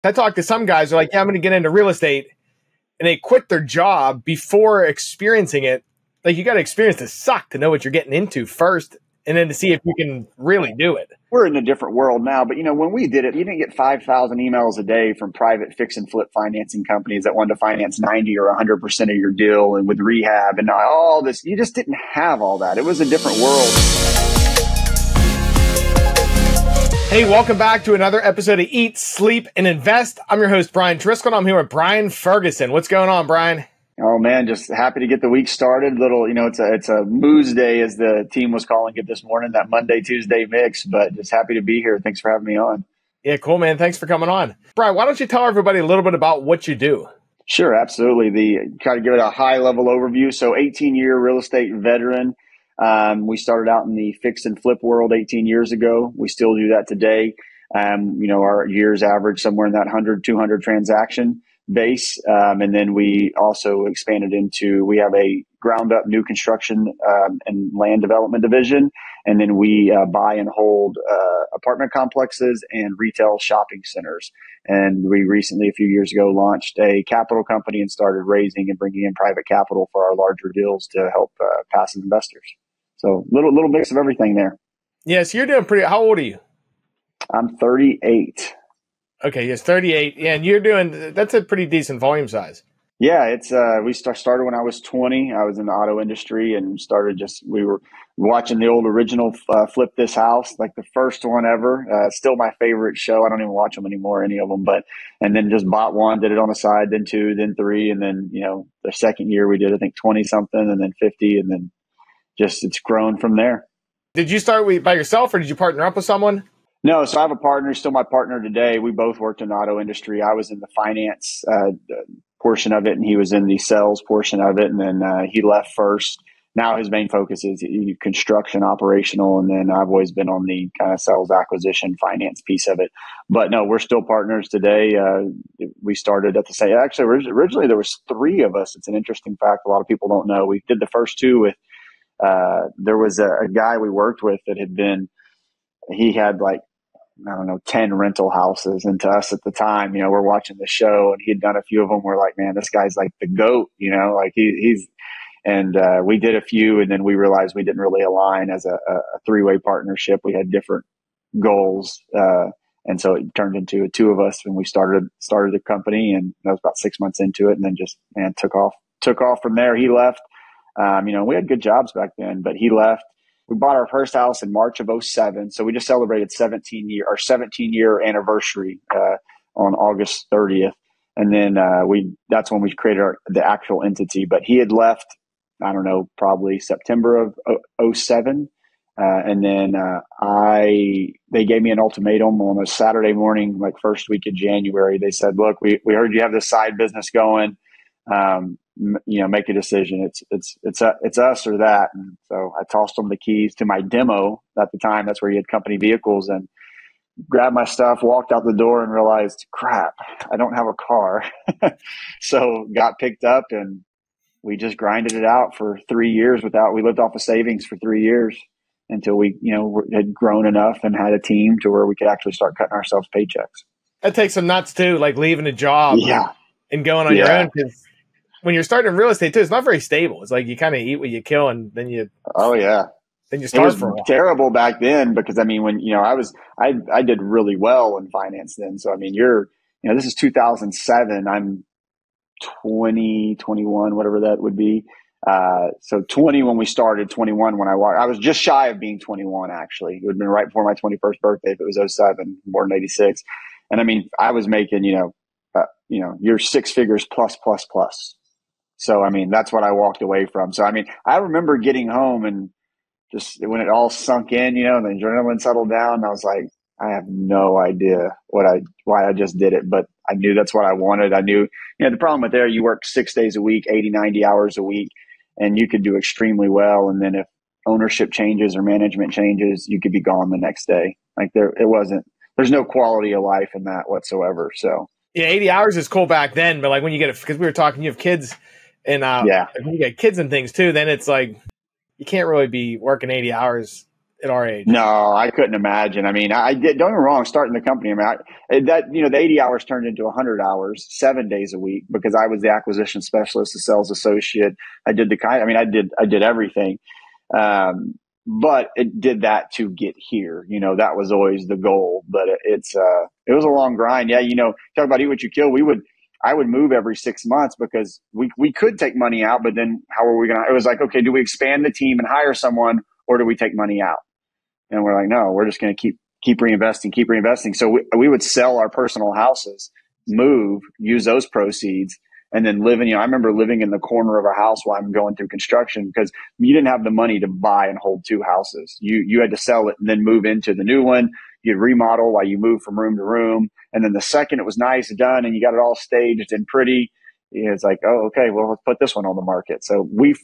I talk to some guys who are like, yeah, I'm going to get into real estate, and they quit their job before experiencing it. Like, you got to experience the suck to know what you're getting into first, and then to see if you can really do it. We're in a different world now, but when we did it, you didn't get 5,000 emails a day from private fix and flip financing companies that wanted to finance 90 or 100% of your deal and with rehab and all this. You just didn't have all that. It was a different world. Hey, welcome back to another episode of Eat, Sleep, and Invest. I'm your host, Brian Driscoll, and I'm here with Brian Ferguson. What's going on, Brian? Oh man, just happy to get the week started. It's a moose day, as the team was calling it this morning, that Monday, Tuesday mix, but just happy to be here. Thanks for having me on. Yeah, cool, man. Thanks for coming on. Brian, why don't you tell everybody a little bit about what you do? Sure, absolutely. Kind of give it a high level overview. So 18-year real estate veteran. We started out in the fix and flip world 18 years ago. We still do that today. Our years average somewhere in that 100, 200 transaction base. And then we also expanded into, we have a ground up new construction and land development division. And then we buy and hold apartment complexes and retail shopping centers. And we recently, a few years ago, launched a capital company and started raising and bringing in private capital for our larger deals to help passive investors. So little mix of everything there. Yeah, so you're doing pretty, how old are you? I'm 38. Okay, yes, 38. Yeah, and you're doing, that's a pretty decent volume size. Yeah, it's we started when I was 20. I was in the auto industry and we were watching the old original Flip This House, like the first one ever. Still my favorite show. I don't even watch them anymore, any of them. And then just bought one, did it on the side, then two, then three. And then, the second year we did, I think 20 something and then 50. And then it's grown from there. Did you start by yourself or did you partner up with someone? No, so I have a partner, still my partner today. We both worked in the auto industry. I was in the finance portion of it, and he was in the sales portion of it. And then he left first. Now his main focus is construction, operational, and then I've always been on the kind of sales, acquisition, finance piece of it. But no, we're still partners today. We started at the same. Actually, originally there was three of us. It's an interesting fact. A lot of people don't know. We did the first two with. There was a guy we worked with that he had 10 rental houses. And to us at the time, we're watching the show and he had done a few of them. We're like, man, this guy's like the GOAT, we did a few and then we realized we didn't really align as a three-way partnership. We had different goals. And so it turned into two of us when we started the company, and that was about 6 months into it. And then just, took off from there. He left. We had good jobs back then, but he left. We bought our first house in March of 2007. So we just celebrated 17-year anniversary on August 30th. And then that's when we created the actual entity. But he had left, I don't know, probably September of 2007. And then they gave me an ultimatum on a Saturday morning, first week of January. They said, look, we heard you have this side business going. Make a decision. It's us or that. And so I tossed them the keys to my demo at the time. That's where you had company vehicles, and grabbed my stuff, walked out the door and realized, crap, I don't have a car. So got picked up and we just grinded it out for 3 years we lived off of savings for 3 years until we, had grown enough and had a team to where we could actually start cutting ourselves paychecks. That takes some nuts too, like leaving a job and going on your own. Because when you're starting in real estate too, it's not very stable. It's like you kind of eat what you kill, and then you. Oh yeah. Then you start for a while. It was terrible back then because when I did really well in finance then. So this is 2007. I'm 20, 21, whatever that would be. So 20 when we started, 21 when I walked. I was just shy of being 21 actually. It would have been right before my 21st birthday if it was 07, born in 86. And I was making your six figures plus. So, that's what I walked away from. So, I remember getting home and just when it all sunk in, the adrenaline settled down, and I was like, I have no idea why I just did it, but I knew that's what I wanted. I knew, the problem with you work 6 days a week, 80, 90 hours a week, and you could do extremely well. And then if ownership changes or management changes, you could be gone the next day. There's no quality of life in that whatsoever. So. Yeah, 80 hours is cool back then, but when you get because we were talking, you have kids, and when you get kids and things too, then it's like you can't really be working 80 hours at our age. No, I couldn't imagine. I mean, I did, don't get me wrong, starting the company, I mean, the 80 hours turned into 100 hours, 7 days a week, because I was the acquisition specialist, the sales associate. I did I did everything. But it did that to get here. That was always the goal, but it was a long grind. Yeah. Talk about eat what you kill. I would move every 6 months because we could take money out, but then how are we going to, it was like, okay, do we expand the team and hire someone, or do we take money out? And we're like, no, we're just going to keep reinvesting. So we would sell our personal houses, move, use those proceeds, and then live in, I remember living in the corner of a house while I'm going through construction, because you didn't have the money to buy and hold two houses. You had to sell it and then move into the new one. You'd remodel while you moved from room to room. And then the second it was nice, done, and you got it all staged and pretty, it's like, oh, okay, well, let's put this one on the market. So we've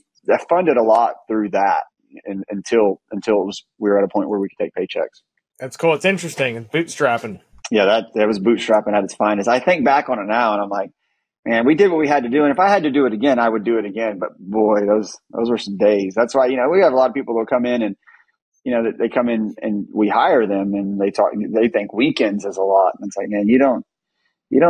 funded a lot through that. Until we were at a point where we could take paychecks. That's cool. It's interesting. And bootstrapping. Yeah, that was bootstrapping at its finest. I think back on it now, and I'm like, man, we did what we had to do. And if I had to do it again, I would do it again. But boy, those were some days. That's why we have a lot of people that come in and they come in and we hire them and they think weekends is a lot. And it's like, man, you don't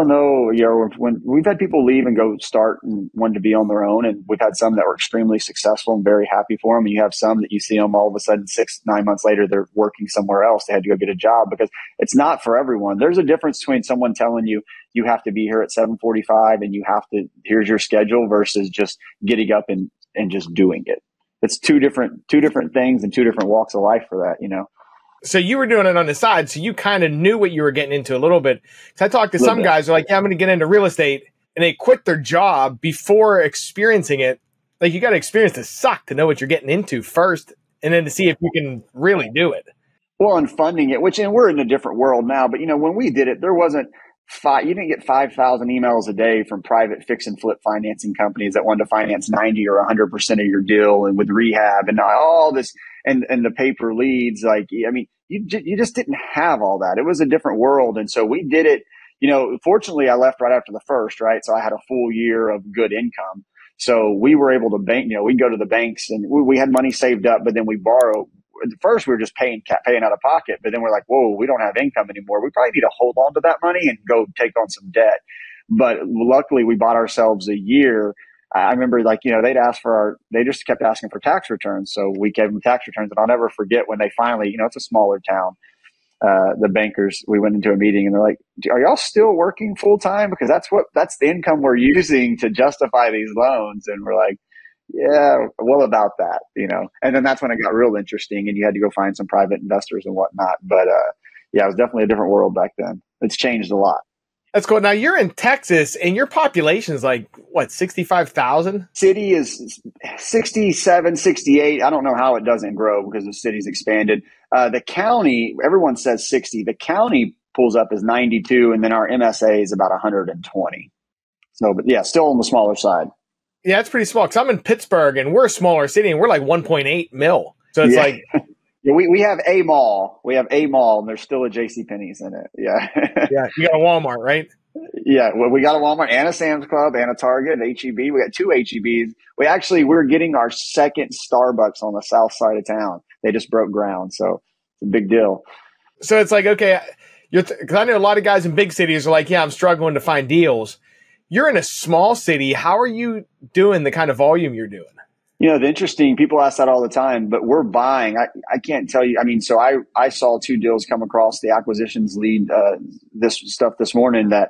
know, when we've had people leave and go start and want to be on their own. And we've had some that were extremely successful and very happy for them. And you have some that you see them all of a sudden 6-9 months later, they're working somewhere else. They had to go get a job, because it's not for everyone. There's a difference between someone telling you have to be here at 7:45 and here's your schedule, versus just getting up and just doing it. It's two different things and two different walks of life for that, So you were doing it on the side, so you kind of knew what you were getting into a little bit. Because I talked to some guys who are like, yeah, I'm going to get into real estate, and they quit their job before experiencing it. Like, you got to experience the suck to know what you're getting into first, and then to see if you can really do it. Well, and funding it, and we're in a different world now, but when we did it, there wasn't you didn't get 5,000 emails a day from private fix and flip financing companies that wanted to finance 90 or 100% of your deal, and with rehab and all this and the paper leads. Like, I mean, you just didn't have all that. It was a different world. And so we did it, fortunately I left right after the first, right? So I had a full year of good income. So we were able to bank, we'd go to the banks and we had money saved up, but then we borrow. At first we were just paying out of pocket, but then we're like, whoa, we don't have income anymore. We probably need to hold on to that money and go take on some debt. But luckily we bought ourselves a year. I remember, they just kept asking for tax returns. So we gave them tax returns, and I'll never forget when they finally, it's a smaller town. The bankers, we went into a meeting and they're like, are y'all still working full time? Because that's the income we're using to justify these loans. And we're like, yeah, well, about that, and then that's when it got real interesting, and you had to go find some private investors and whatnot. But yeah, it was definitely a different world back then. It's changed a lot. That's cool. Now you're in Texas, and your population is like, what, 65,000? City is 67, 68. I don't know how it doesn't grow because the city's expanded. The county, everyone says 60. The county pulls up as 92, and then our MSA is about 120. So, but yeah, still on the smaller side. Yeah, it's pretty small, because I'm in Pittsburgh, and we're a smaller city, and we're like 1.8 mil. So it's like... Yeah, we have a mall. We have a mall, and there's still a JCPenney's in it. Yeah. Yeah, you got a Walmart, right? Yeah, well, we got a Walmart and a Sam's Club and a Target and HEB. We got 2 HEBs. We're getting our second Starbucks on the south side of town. They just broke ground, so it's a big deal. So it's like, okay, because I know a lot of guys in big cities are like, yeah, I'm struggling to find deals. You're in a small city. How are you doing the kind of volume you're doing? The interesting, people ask that all the time, but we're buying. I can't tell you. I mean, so I saw 2 deals come across the acquisitions lead this morning, that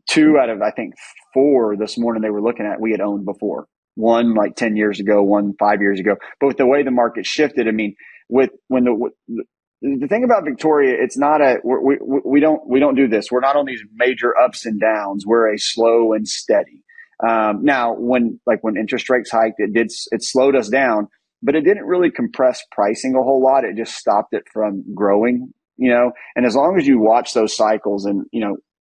2 out of, I think, 4 this morning they were looking at, we had owned before. One like 10 years ago, one 5 years ago. But with the way the market shifted, I mean, the thing about Victoria, it's not we don't do this. We're not on these major ups and downs. We're a slow and steady. Now, when interest rates hiked, it slowed us down, but it didn't really compress pricing a whole lot. It just stopped it from growing, and as long as you watch those cycles, and,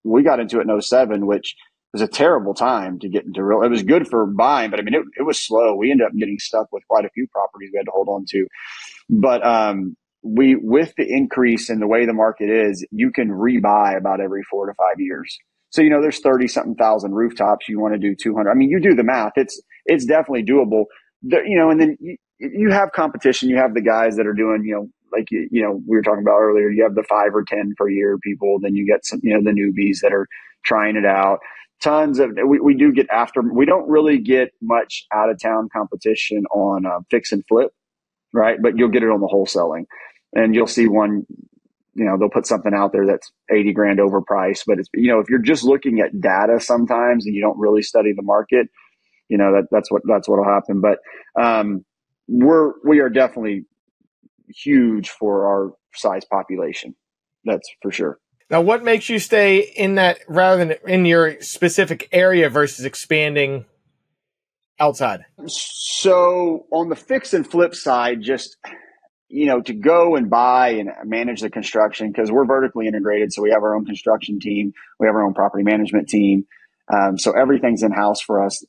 we got into it in 07, which was a terrible time to get into it was good for buying, but I mean, it was slow. We ended up getting stuck with quite a few properties we had to hold on to, but, with the increase in the way the market is, you can rebuy about every 4 to 5 years. So, there's 30 something thousand rooftops. You want to do 200. I mean, you do the math. It's definitely doable. And then you have competition. You have the guys that are doing, like, we were talking about earlier, you have the 5 or 10 per year people, then you get some, the newbies that are trying it out. Tons of, we do get we don't really get much out of town competition on fix and flip, right? But you'll get it on the wholesaling, and you'll see one, they'll put something out there that's 80 grand overpriced, but it's, if you're just looking at data sometimes and you don't really study the market, that's what'll happen. But we are definitely huge for our size population. That's for sure. Now, what makes you stay in that rather than in your specific area versus expanding outside? So on the fix and flip side, just, to go and buy and manage the construction, because we're vertically integrated. So we have our own construction team. We have our own property management team. So everything's in-house for us.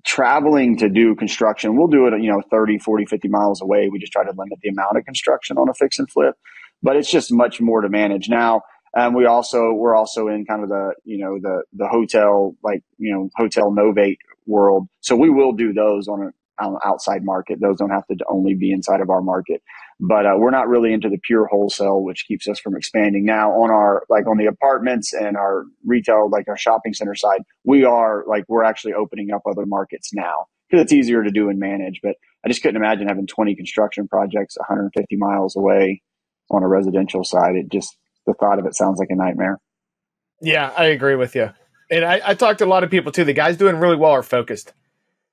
Traveling to do construction, we'll do it, 30, 40, 50 miles away. We just try to limit the amount of construction on a fix and flip, but it's just much more to manage. Now, we're also in kind of the hotel, hotel novate world. So we will do those on an outside market. Those don't have to only be inside of our market, but we're not really into the pure wholesale, which keeps us from expanding. Now on the apartments and our retail, like our shopping center side, we're actually opening up other markets now because it's easier to do and manage. But I just couldn't imagine having 20 construction projects 150 miles away on a residential side. The thought of it sounds like a nightmare. Yeah, I agree with you. And I talked to a lot of people too. The guys doing really well are focused.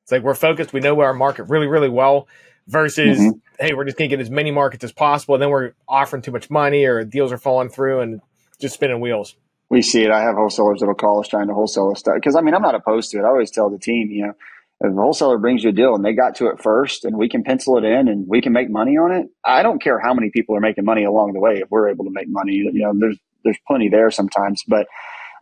It's like we're focused. We know our market really, really well versus, hey, we're just going to get as many markets as possible. And then we're offering too much money or deals are falling through and just spinning wheels. We see it. I have wholesalers that'll call us trying to wholesale us stuff. Because, I'm not opposed to it. I always tell the team, if a wholesaler brings you a deal and they got to it first and we can pencil it in and we can make money on it, I don't care how many people are making money along the way. If we're able to make money, there's plenty there sometimes, but,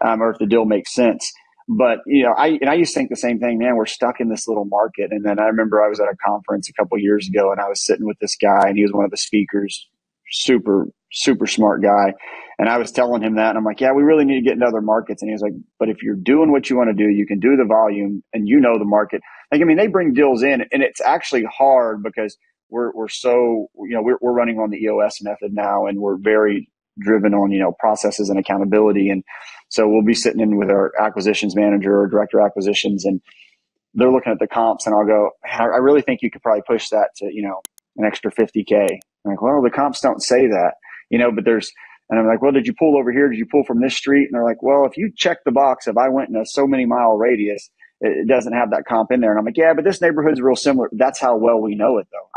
or if the deal makes sense. But, I used to think the same thing, man, we're stuck in this little market. And then I remember I was at a conference a couple of years ago and I was sitting with this guy and he was one of the speakers, super, super smart guy. And I was telling him that and I'm like, yeah, we really need to get into other markets. And he was like, but if you're doing what you want to do, you can do the volume and the market. Like, they bring deals in and it's actually hard because we're so, we're running on the EOS method now and we're very driven on, processes and accountability. And so we'll be sitting in with our acquisitions manager or director acquisitions and they're looking at the comps and I'll go, I really think you could probably push that to, an extra 50K. I'm like, well, the comps don't say that, but and I'm like, well, did you pull over here? Did you pull from this street? And they're like, well, if you check the box, if I went in a so many mile radius, it doesn't have that comp in there. And I'm like, yeah, but this neighborhood's real similar. That's how well we know it though.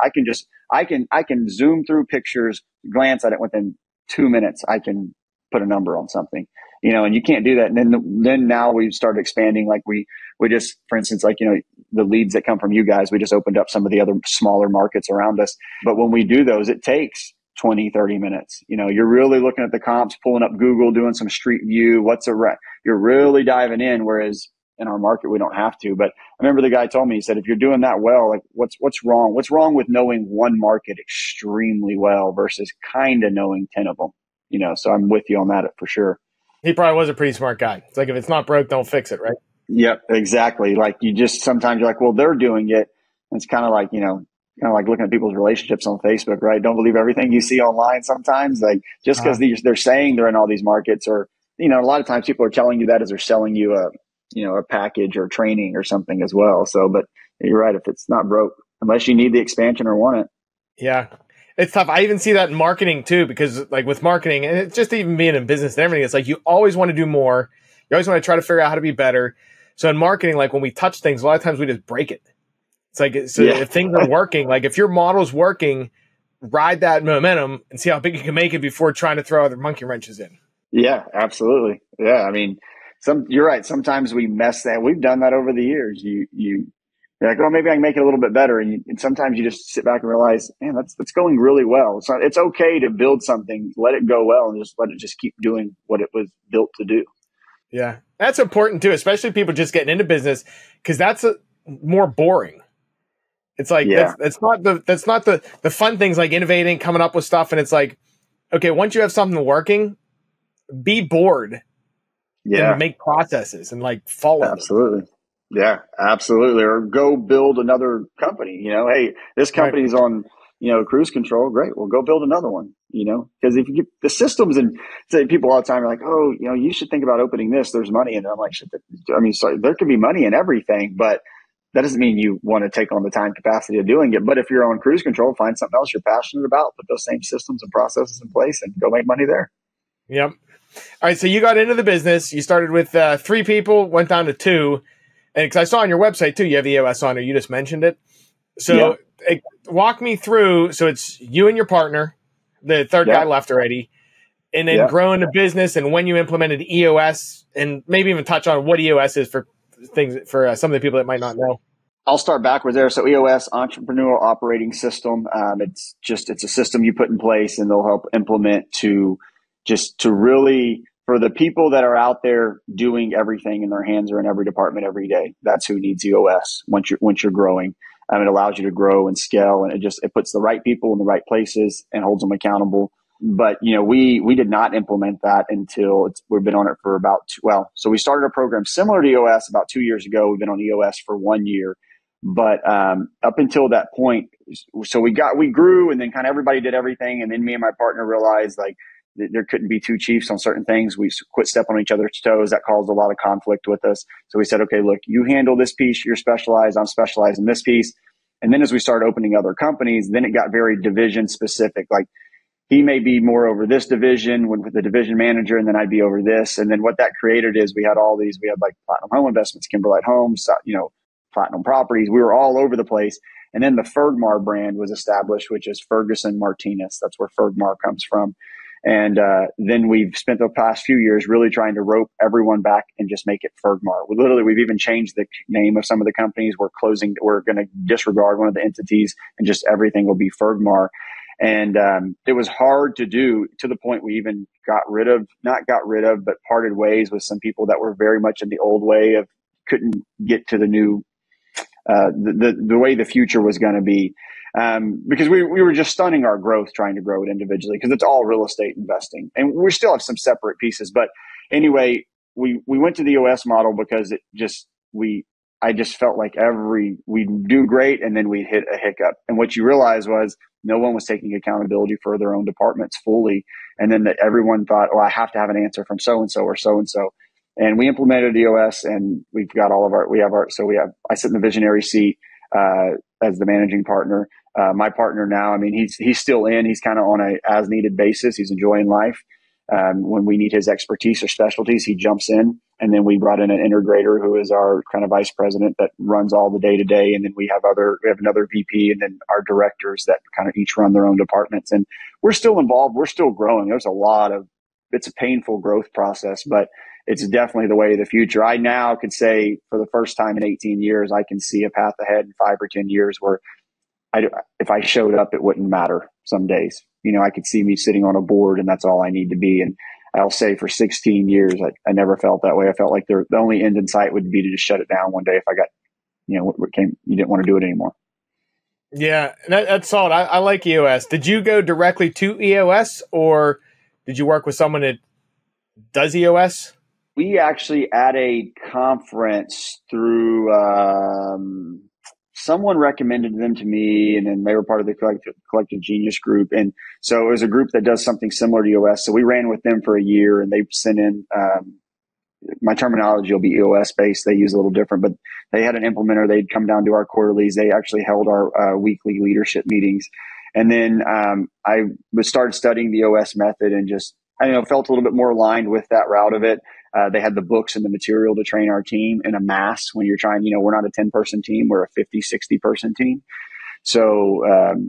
I can zoom through pictures, glance at it within 2 minutes. I can put a number on something, and you can't do that. And then now we've started expanding. Like we just, for instance, the leads that come from you guys, we just opened up some of the other smaller markets around us. But when we do those, it takes 20, 30 minutes. You're really looking at the comps, pulling up Google, doing some street view. You're really diving in. Whereas in our market, we don't have to. But I remember the guy told me, he said, if you're doing that well, like what's wrong? What's wrong with knowing one market extremely well versus kind of knowing 10 of them? So I'm with you on that for sure. He probably was a pretty smart guy. It's like, if it's not broke, don't fix it. Right. Yep, exactly. Like sometimes you're like, well, they're doing it. And it's kind of like, like looking at people's relationships on Facebook, right? Don't believe everything you see online sometimes. Like just because they're saying they're in all these markets or, a lot of times people are telling you that as they're selling you a package or training or something as well. So, but you're right. If it's not broke, unless you need the expansion or want it. Yeah. It's tough. I even see that in marketing too, because like with marketing and it's just even being in business and everything, it's like you always want to do more. You always want to try to figure out how to be better. So in marketing, like when we touch things, a lot of times we just break it. It's like, if things are working, like if your model's working, ride that momentum and see how big you can make it before trying to throw other monkey wrenches in. Yeah, absolutely. Yeah. You're right. Sometimes we mess that. We've done that over the years. You're like, oh, maybe I can make it a little bit better. And sometimes you just sit back and realize, man, that's going really well. It's okay to build something, let it go well, and just let it just keep doing what it was built to do. Yeah, that's important too, especially people just getting into business, because that's more boring. It's like, that's not the fun things like innovating, coming up with stuff. And it's like, okay, once you have something working, be bored and make processes and like follow Absolutely. Them. Yeah, absolutely. Or go build another company. Hey, this company's on cruise control, great. We'll go build another one, because if you get the systems and say people all the time are like, oh, you should think about opening this. There's money. And I'm like, shit, sorry, there could be money in everything, but that doesn't mean you want to take on the time capacity of doing it. But if you're on cruise control, find something else you're passionate about, put those same systems and processes in place and go make money there. Yep. All right. So you got into the business. You started with 3 people, went down to 2. And because I saw on your website too, you have EOS on there. You just mentioned it. So walk me through. So it's you and your partner, the third guy left already, and then growing the business and when you implemented EOS, and maybe even touch on what EOS is for things for some of the people that might not know. I'll start backwards there. So EOS, Entrepreneurial Operating System. It's a system you put in place and they'll help implement to really, for the people that are out there doing everything and their hands are in every department every day. That's who needs EOS once you're growing. It allows you to grow and scale, and it puts the right people in the right places and holds them accountable. But, we did not implement that until we've been on it for so we started a program similar to EOS about 2 years ago. We've been on EOS for 1 year. But up until that point, so we grew, and then kind of everybody did everything. And then me and my partner realized like there couldn't be 2 chiefs on certain things. We quit stepping on each other's toes. That caused a lot of conflict with us. So we said, okay, look, you handle this piece. You're specialized. I'm specialized in this piece. And then as we started opening other companies, then it got very division specific. Like he may be more over this division with the division manager, and then I'd be over this. And then what that created is we had like Platinum Home Investments, Kimberlite Homes, Platinum Properties. We were all over the place. And then the Fergmar brand was established, which is Ferguson Martinez. That's where Fergmar comes from. And then we've spent the past few years really trying to rope everyone back and just make it Fergmar. We've even changed the name of some of the companies. We're going to disregard one of the entities, and just everything will be Fergmar. And it was hard to do, to the point we even but parted ways with some people that were very much in the old way of couldn't get to the new, the way the future was going to be. Because we were just stunning our growth trying to grow it individually, because it's all real estate investing, and we still have some separate pieces. But anyway, we went to the EOS model because I just felt like we do great, and then we hit a hiccup. And what you realize was no one was taking accountability for their own departments fully. And then everyone thought, oh, I have to have an answer from so-and-so or so-and-so. And we implemented EOS, and we've got I sit in the visionary seat, as the managing partner. My partner now, he's still he's kind of on a as needed basis. He's enjoying life. When we need his expertise or specialties, he jumps in. And then we brought in an integrator who is our kind of vice president that runs all the day to day. And then we have another VP, and then our directors that kind of each run their own departments. And we're still involved. We're still growing. It's a painful growth process, but it's definitely the way of the future. I now could say for the first time in 18 years, I can see a path ahead in 5 or 10 years where if I showed up, it wouldn't matter some days. I could see me sitting on a board, and that's all I need to be. And I'll say for 16 years, I never felt that way. I felt like the only end in sight would be to just shut it down one day if I got, you didn't want to do it anymore. Yeah, that's solid. I like EOS. Did you go directly to EOS, or did you work with someone that does EOS? We actually at a conference through someone recommended them to me, and then they were part of the collective Genius group. And so it was a group that does something similar to EOS. So we ran with them for a year, and they sent in, my terminology will be EOS based. They use a little different, but they had an implementer. They'd come down to our quarterlies. They actually held our weekly leadership meetings. And then I started studying the EOS method, and just, felt a little bit more aligned with that route of it. They had the books and the material to train our team in a mass when you're trying, we're not a 10-person team, we're a 50, 60-person team. So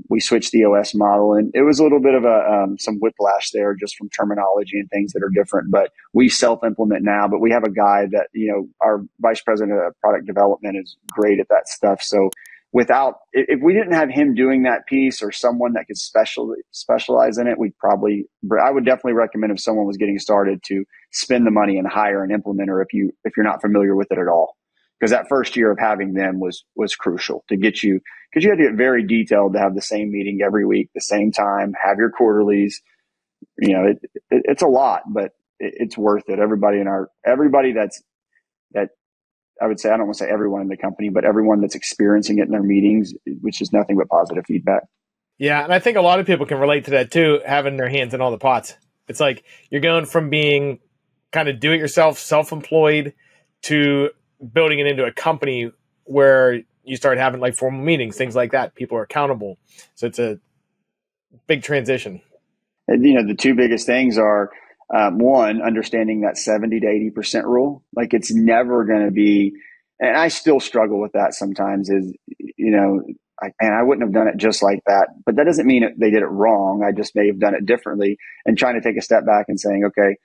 we switched the EOS model, and it was a little bit of some whiplash there just from terminology and things that are different, but we self-implement now. But we have a guy that, our vice president of product development is great at that stuff. So if we didn't have him doing that piece, or someone that could specialize in it, I would definitely recommend, if someone was getting started, to spend the money and hire an implementer if you're not familiar with it at all. Because that first year of having them was crucial to get you, because you had to get very detailed to have the same meeting every week, the same time, have your quarterlies. It's a lot, but it's worth it. Everybody that I would say, I don't want to say everyone in the company, but everyone that's experiencing it in their meetings, which is nothing but positive feedback. Yeah, and I think a lot of people can relate to that too, having their hands in all the pots. It's like you're going from being kind of do-it-yourself, self-employed, to building it into a company where you start having like formal meetings, things like that. People are accountable. So it's a big transition. And, the two biggest things are one, understanding that 70 to 80% rule. Like it's never going to be, and I still struggle with that sometimes is, and I wouldn't have done it just like that, but that doesn't mean they did it wrong. I just may have done it differently, and trying to take a step back and saying, okay,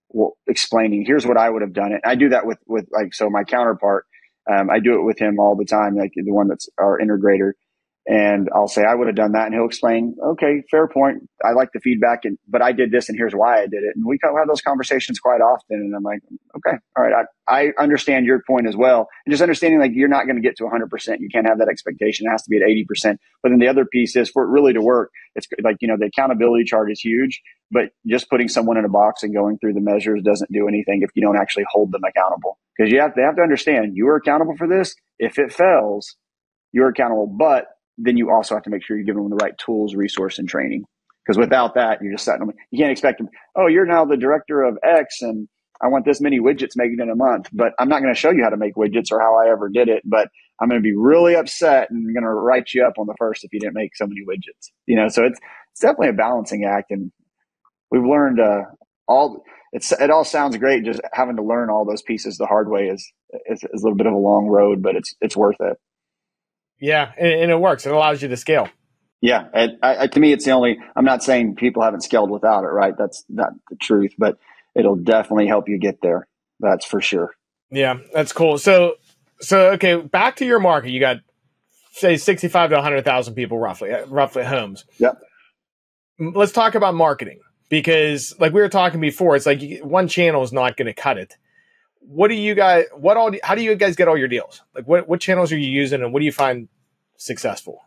well, explaining, here's what I would have done it. I do that with like, so my counterpart, I do it with him all the time, like the one that's our integrator. And I'll say, I would have done that. And he'll explain, okay, fair point. I like the feedback, but I did this and here's why I did it. And we have those conversations quite often. And I'm like, okay, all right. I understand your point as well. And just understanding like you're not going to get to 100%. You can't have that expectation. It has to be at 80%. But then the other piece is for it really to work. It's like, the accountability chart is huge, but just putting someone in a box and going through the measures doesn't do anything if you don't actually hold them accountable. Because they have to understand you are accountable for this. If it fails, you're accountable, but then you also have to make sure you're giving them the right tools, resource, and training. Because without that, you're just setting them. You can't expect them, oh, you're now the director of X and I want this many widgets made in a month, but I'm not going to show you how to make widgets or how I ever did it. But I'm going to be really upset and going to write you up on the first if you didn't make so many widgets. So it's definitely a balancing act. And we've learned it all sounds great. Just having to learn all those pieces the hard way is a little bit of a long road, but it's worth it. Yeah, and it works. It allows you to scale. Yeah, to me, it's the only. I'm not saying people haven't scaled without it, right? That's not the truth, but it'll definitely help you get there. That's for sure. Yeah, that's cool. So okay, back to your market. You got say 65 to 100,000 people roughly homes. Yep. Let's talk about marketing because, like we were talking before, it's like one channel is not going to cut it. How do you guys get all your deals? Like what channels are you using and what do you find successful?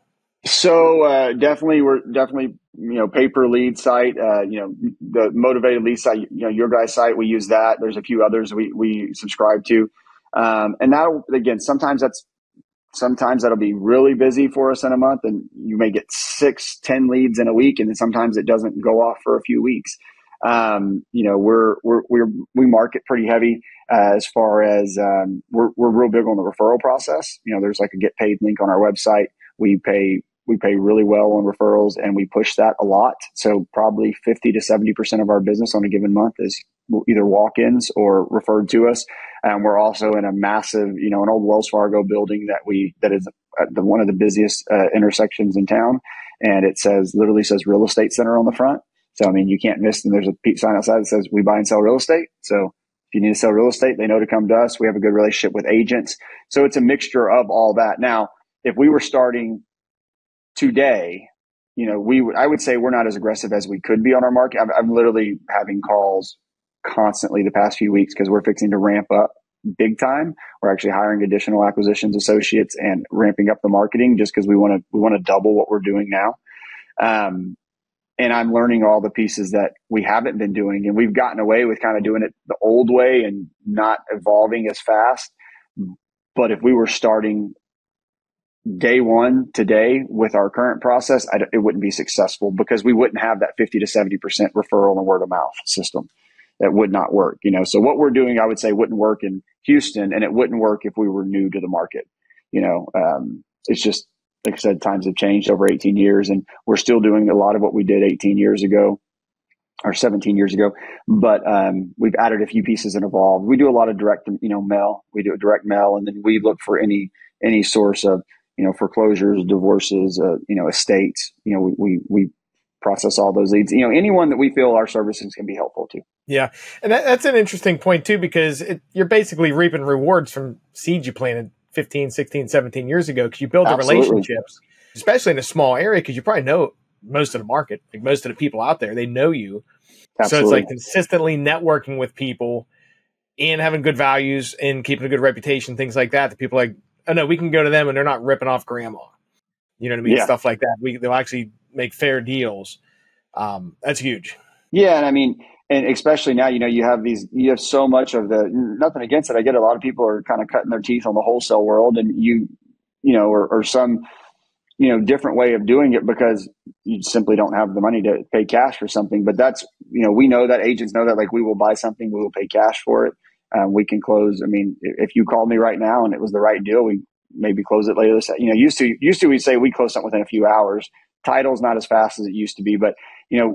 So we're definitely pay-per lead site, the motivated lead site, your guys' site, we use that. There's a few others we subscribe to. And that, again, sometimes that'll be really busy for us in a month and you may get 6-10 leads in a week. And then sometimes it doesn't go off for a few weeks. We market pretty heavy as far as we're real big on the referral process. There's like a get paid link on our website. We pay really well on referrals and we push that a lot. So probably 50 to 70% of our business on a given month is either walk-ins or referred to us. And we're also in a massive, an old Wells Fargo building that is one of the busiest intersections in town. And it literally says real estate center on the front. So, I mean, you can't miss, and there's a sign outside that says we buy and sell real estate. So if you need to sell real estate, they know to come to us. We have a good relationship with agents. So it's a mixture of all that. Now, if we were starting today, I would say we're not as aggressive as we could be on our market. I'm literally having calls constantly the past few weeks because we're fixing to ramp up big time. We're actually hiring additional acquisitions associates and ramping up the marketing just because we want to double what we're doing now. And I'm learning all the pieces that we haven't been doing. And we've gotten away with kind of doing it the old way and not evolving as fast. But if we were starting day one today with our current process, it wouldn't be successful because we wouldn't have that 50 to 70% referral and word of mouth system. That would not work. So what we're doing, I would say, wouldn't work in Houston, and it wouldn't work if we were new to the market. It's just, like I said, times have changed over 18 years, and we're still doing a lot of what we did 18 years ago or 17 years ago. But we've added a few pieces and evolved. We do a lot of direct, mail. We do a direct mail, and then we look for any source of, foreclosures, divorces, estates. We process all those leads. Anyone that we feel our services can be helpful to. Yeah, and that's an interesting point too, because you're basically reaping rewards from seeds you planted 15, 16, 17 years ago because you build the relationships, especially in a small area because you probably know most of the market, like most of the people out there, they know you. Absolutely. So it's like consistently networking with people and having good values and keeping a good reputation, things like that. The people are like, oh no, we can go to them and they're not ripping off grandma. You know what I mean? Yeah. Stuff like that. They'll actually make fair deals. That's huge. Yeah. And I mean, and especially now, you have so much of nothing against it. I get a lot of people are kind of cutting their teeth on the wholesale world and or some different way of doing it because you simply don't have the money to pay cash for something. But that's, we know that, agents know that, like, we will buy something, we will pay cash for it. We can close. I mean, if you called me right now and it was the right deal, we maybe close it later. Used to we say we close something within a few hours. Title's not as fast as it used to be, but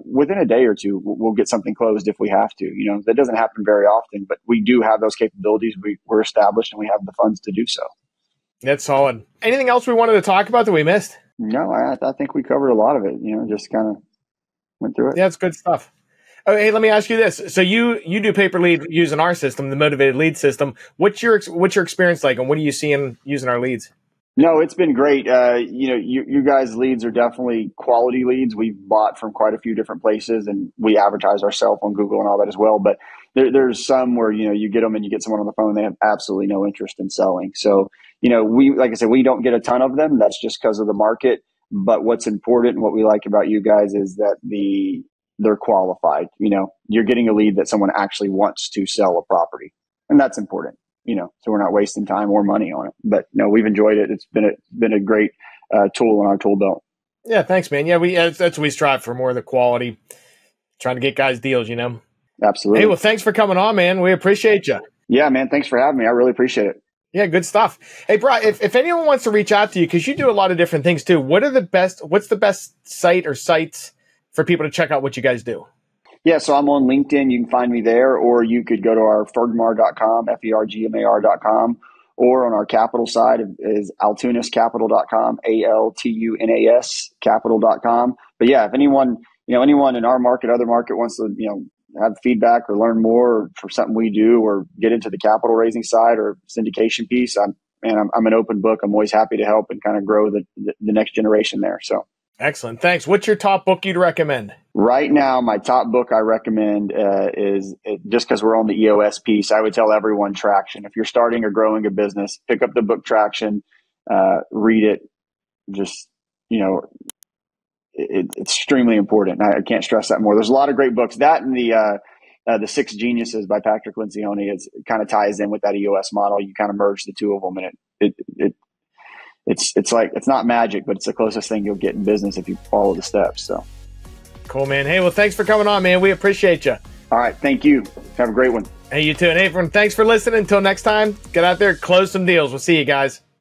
within a day or two, we'll get something closed if we have to. That doesn't happen very often, but we do have those capabilities. We're established and we have the funds to do so. That's solid. Anything else we wanted to talk about that we missed? No, I think we covered a lot of it. Just kind of went through it. Yeah, it's good stuff. Oh, hey, let me ask you this. So you do pay per lead using our system, the motivated lead system. What's your experience like, and what are you seeing using our leads? No, it's been great. You guys' leads are definitely quality leads. We've bought from quite a few different places, and we advertise ourselves on Google and all that as well. But there's some where, you get them and you get someone on the phone, they have absolutely no interest in selling. So, like I said, we don't get a ton of them. That's just because of the market. But what's important and what we like about you guys is that they're qualified. You're getting a lead that someone actually wants to sell a property, and that's important. So we're not wasting time or money on it. But no, we've enjoyed it. It's been a great tool in our tool belt. Yeah, thanks, man. Yeah, that's what we strive for, more of the quality, trying to get guys deals. Absolutely. Hey, well, thanks for coming on, man. We appreciate you. Yeah, man. Thanks for having me. I really appreciate it. Yeah, good stuff. Hey, Brian, if anyone wants to reach out to you, because you do a lot of different things too, what's the best site or sites for people to check out what you guys do? Yeah, so I'm on LinkedIn. You can find me there, or you could go to our fergmar.com, fergmar.com, or on our capital side is altunascapital.com, ALTUNAS capital.com. But yeah, if anyone in our market, other market wants to, have feedback or learn more for something we do, or get into the capital raising side or syndication piece, I'm an open book. I'm always happy to help and kind of grow the next generation there. So. Excellent. Thanks. What's your top book you'd recommend? Right now, my top book I recommend is, just because we're on the EOS piece, I would tell everyone Traction. If you're starting or growing a business, pick up the book Traction, read it. Just, it's extremely important. I can't stress that more. There's a lot of great books. That and the Six Geniuses by Patrick Lencioni, it kind of ties in with that EOS model. You kind of merge the two of them, and it's like, it's not magic, but it's the closest thing you'll get in business if you follow the steps. So cool, man. Hey, well, thanks for coming on, man. We appreciate you. All right. Thank you. Have a great one. Hey, you too. And hey, everyone, thanks for listening. Until next time, get out there, close some deals. We'll see you guys.